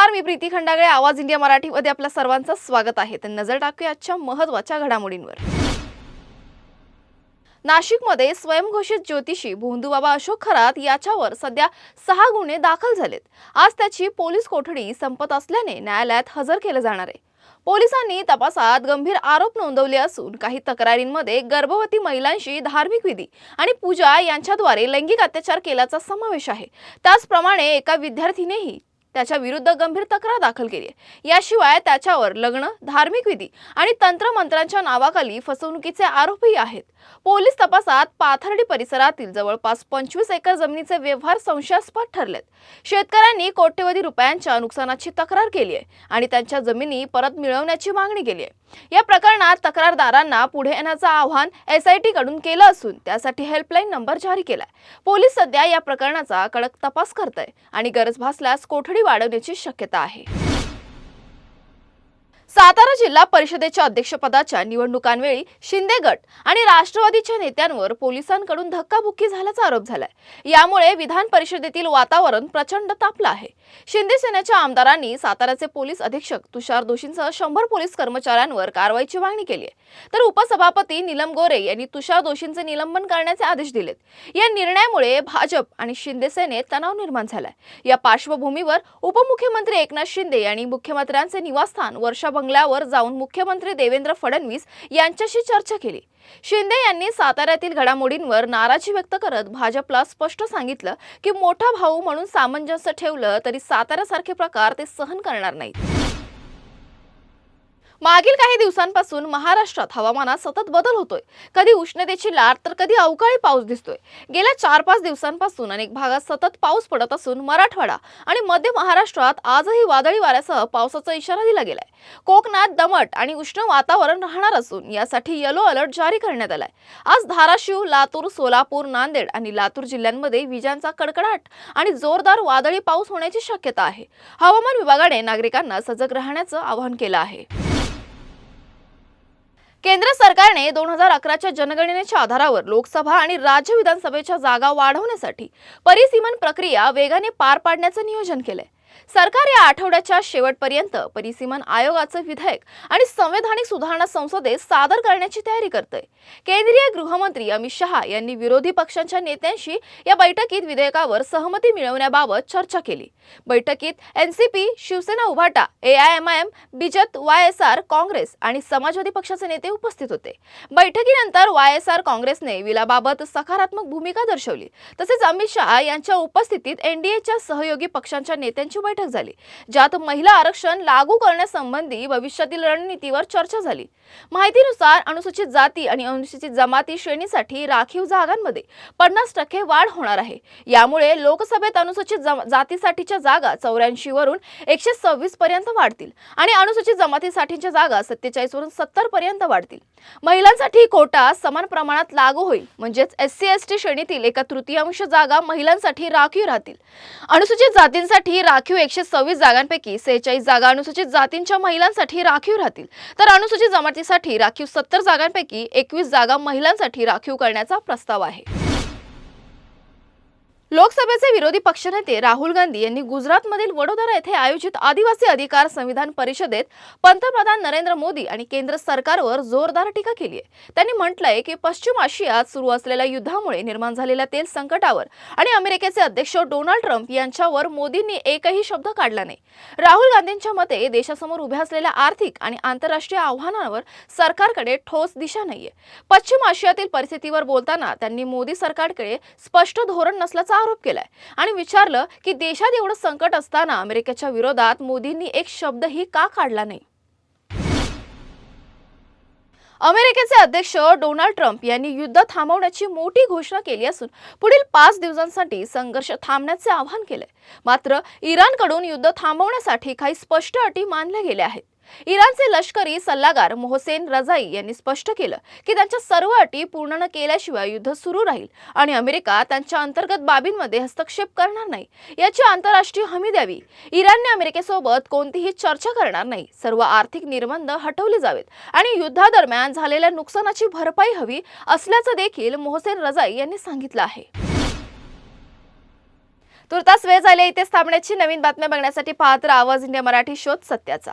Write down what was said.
नमस्कार, मी प्रीती खंडागळे. आवाज इंडिया मराठीमध्ये आपल्या सर्वांचं स्वागत आहे. तर नजर टाकूया आजच्या महत्त्वाच्या घडामोडींवर. नाशिकमध्ये स्वयंघोषित ज्योतिषी भोंदूबाबा अशोक खरात याच्यावर सध्या 6 गुन्हे दाखल झालेत. आज त्याची पोलीस कोठडी संपत असल्याने न्यायालयात हजर केले जाणार आहे. पोलिसांनी तपासात गंभीर आरोप नोंदवले असून काही तक्रारींमध्ये गर्भवती महिलांशी धार्मिक विधी आणि पूजा यांच्याद्वारे लैंगिक अत्याचार केल्याचा समावेश आहे. त्याचप्रमाणे एका विद्यार्थीनेही त्याच्या विरुद्ध गंभीर तक्रार दाखल केली आहे. याशिवाय त्याच्यावर लग्न, धार्मिक विधी आणि तंत्रमंत्रांच्या नावाखाली फसवणुकीचे आरोपही आहेत. पोलीस तपासात पाथर्डी परिसरातील जवळपास 25 एकर जमिनीचे व्यवहार संशयास्पद ठरलेत. शेतकऱ्यांनी कोट्यवधी रुपयांच्या नुकसानाची तक्रार केली आहे आणि त्यांच्या जमिनी परत मिळवण्याची मागणी केली आहे. या प्रकरणात तक्रारदारांना पुढे येण्याचं आवाहन SIT कडून केलं असून त्यासाठी हेल्पलाईन नंबर जारी केलाय. पोलीस सध्या या प्रकरणाचा कडक तपास करत आहे आणि गरज भासल्यास कोठडी वाढवण्याची शक्यता आहे. सातारा जिल्हा परिषदेच्या अध्यक्षपदाच्या निवडणुकांवेळी शिंदे गट आणि राष्ट्रवादीच्या नेत्यांवर पोलिसांकडून धक्काबुक्की झाल्याचा आरोप झालाय. यामुळे विधान परिषदेतील वातावरण प्रचंड तापलं आहे. शिंदे सेनेच्या आमदारांनी साताराचे पोलीस अधीक्षक तुषार दोशींसह 100 पोलीस कर्मचाऱ्यांवर कारवाईची मागणी केली आहे. तर उपसभापती नीलम गोरे यांनी तुषार दोशींचे निलंबन करण्याचे आदेश दिलेत. या निर्णयामुळे भाजप आणि शिंदे सेनेत तणाव निर्माण झालाय. या पार्श्वभूमीवर उपमुख्यमंत्री एकनाथ शिंदे यांनी मुख्यमंत्र्यांचे निवासस्थान वर्षा बंगल्यावर जाऊन मुख्यमंत्री देवेंद्र फडणवीस यांच्याशी चर्चा केली. शिंदे यांनी साताऱ्यातील घडामोडींवर नाराजी व्यक्त करत भाजपला स्पष्ट सांगितलं की मोठा भाऊ म्हणून सामंजस्य ठेवलं तरी साताऱ्यासारखे प्रकार ते सहन करणार नाहीत. मागील काही दिवसांपासून महाराष्ट्रात हवामानात सतत बदल होतोय. कधी उष्णतेची लाट तर कधी अवकाळी पाऊस दिसतोय. गेल्या 4-5 दिवसांपासून अनेक भागात सतत पाऊस पडत असून मराठवाडा आणि मध्य महाराष्ट्रात आजही वादळी वाऱ्यासह पावसाचा इशारा दिला गेलाय. कोकणात दमट आणि उष्ण वातावरण राहणार असून यासाठी येलो अलर्ट जारी करण्यात आलाय. आज धाराशिव, लातूर, सोलापूर, नांदेड आणि लातूर जिल्ह्यांमध्ये विजांचा कडकडाट आणि जोरदार वादळी पाऊस होण्याची शक्यता आहे. हवामान विभागाने नागरिकांना सजग राहण्याचं आवाहन केलं आहे. केंद्र सरकारने 2011च्या जनगणनेच्या आधारावर लोकसभा आणि राज्य विधानसभेच्या जागा वाढवण्यासाठी परिसीमन प्रक्रिया वेगाने पार पाडण्याचे नियोजन केले. सरकार या आठवड्याच्या शेवटपर्यंत परिसीमन आयोगाचे विधेयक आणि संवैधानिक सुधारणा संसदेत सादर करण्याची तयारी करते. केंद्रीय गृहमंत्री अमित शहा यांनी विरोधी पक्षांच्या नेत्यांशी या बैठकीत विधेयकावर सहमती मिळवण्याबाबत चर्चा केली. बैठकीत NCP, शिवसेना उभाटा, AIMIM, बिजत, YSR, काँग्रेस आणि समाजवादी पक्षाचे नेते उपस्थित होते. बैठकीनंतर YSR काँग्रेसने बिलाबाबत सकारात्मक भूमिका दर्शवली. तसेच अमित शहा यांच्या उपस्थितीत NDAच्या सहयोगी पक्षांच्या नेत्यांची बैठक झाली, ज्यात महिला आरक्षण लागू करण्यासंबंधी भविष्यातील रणनीतीवर चर्चा झाली. माहितीनुसार अनुसूचित जाती आणि अनुसूचित जमाती श्रेणीसाठी राखीव जागांमध्ये 50% वाढ होणार आहे. यामुळे लोकसभेत अनुसूचित जातीसाठीच्या जागा 84 वरून 126 पर्यंत वाढतील आणि अनुसूचित जमातीसाठीच्या जागा 47 वरून 70 पर्यंत वाढतील. महिलांसाठी कोटा समान प्रमाणात लागू होईल, म्हणजेच SC/ST श्रेणीतील 1/3 जागा महिलांसाठी राखीव राहतील. अनुसूचित जातींसाठी राखीव 126 जागांपैकी 46 जागा अनुसूचित जातींच्या महिलांसाठी राखीव राहतील, तर अनुसूचित जमातीसाठी राखीव 70 जागांपैकी 21 जागा महिलांसाठी राखीव करण्याचा प्रस्ताव आहे. लोकसभेचे विरोधी पक्षनेते राहुल गांधी यांनी गुजरातमधील वडोदरा येथे आयोजित आदिवासी अधिकार संविधान परिषदेत पंतप्रधान नरेंद्र मोदी आणि केंद्र सरकारवर जोरदार टीका केली आहे. त्यांनी म्हटलंय की पश्चिम आशियात सुरू असलेल्या युद्धामुळे निर्माण झालेल्या तेल संकटावर आणि अमेरिकेचे अध्यक्ष डोनाल्ड ट्रम्प यांच्यावर मोदींनी एकही शब्द काढला नाही. राहुल गांधींच्या मते देशासमोर उभ्या असलेल्या आर्थिक आणि आंतरराष्ट्रीय आव्हानांवर सरकारकडे ठोस दिशा नाहीये. पश्चिम आशियातील परिस्थितीवर बोलताना त्यांनी मोदी सरकारकडे स्पष्ट धोरण नसल्याचा आरोप केलाय आणि विचारलं की देशात एवढं संकट असताना अमेरिकेच्या विरोधात मोदींनी एक शब्दही का काढला नाही. अमेरिकेचे अध्यक्ष डोनाल्ड ट्रम्प यांनी युद्ध थांबवण्याची मोठी घोषणा केली असून पुढील 5 दिवसांसाठी संघर्ष थांबण्याचे आवाहन केले. मात्र इराणकडून युद्ध थांबवण्यासाठी काही स्पष्ट अटी मानल्या गेल्या आहेत. इराणचे लष्करी सल्लागार मोहसेन रजाई यांनी स्पष्ट केलं की त्यांच्या सर्व अटी पूर्ण न केल्याशिवाय युद्ध सुरू राहील आणि अमेरिका त्यांच्या अंतर्गत बाबींमध्ये हस्तक्षेप करणार नाही याची आंतरराष्ट्रीय हमी द्यावी. इराणने अमेरिकेसोबत कोणतीही चर्चा करणार नाही, सर्व आर्थिक निर्बंध हटवले जावेत आणि युद्धादरम्यान झालेल्या नुकसानाची भरपाई हवी असल्याचं देखील मोहसेन रजाई यांनी सांगितलं आहे. तुर्तास वेळ झाली इथेच थांबण्याची. नवीन बातम्या बघण्यासाठी पाहत राहा आवाज इंडिया मराठी, शोध सत्याचा.